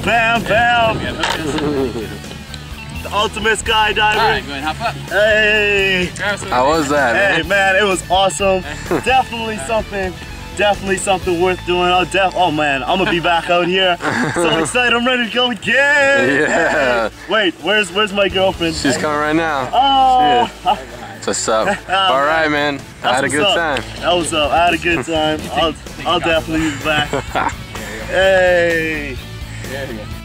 bam, bam, bam. The ultimate skydiving. Alright, go ahead and hop up. Hey. How was that, man? Hey, man, it was awesome. Definitely something worth doing. Oh man, I'm gonna be back out here. So excited, I'm ready to go again. Yeah. Wait, where's my girlfriend? She's coming right now. Oh. What's up? All right, man. I had a good time. That was up. I had a good time. I'll definitely be back. Hey. There you go.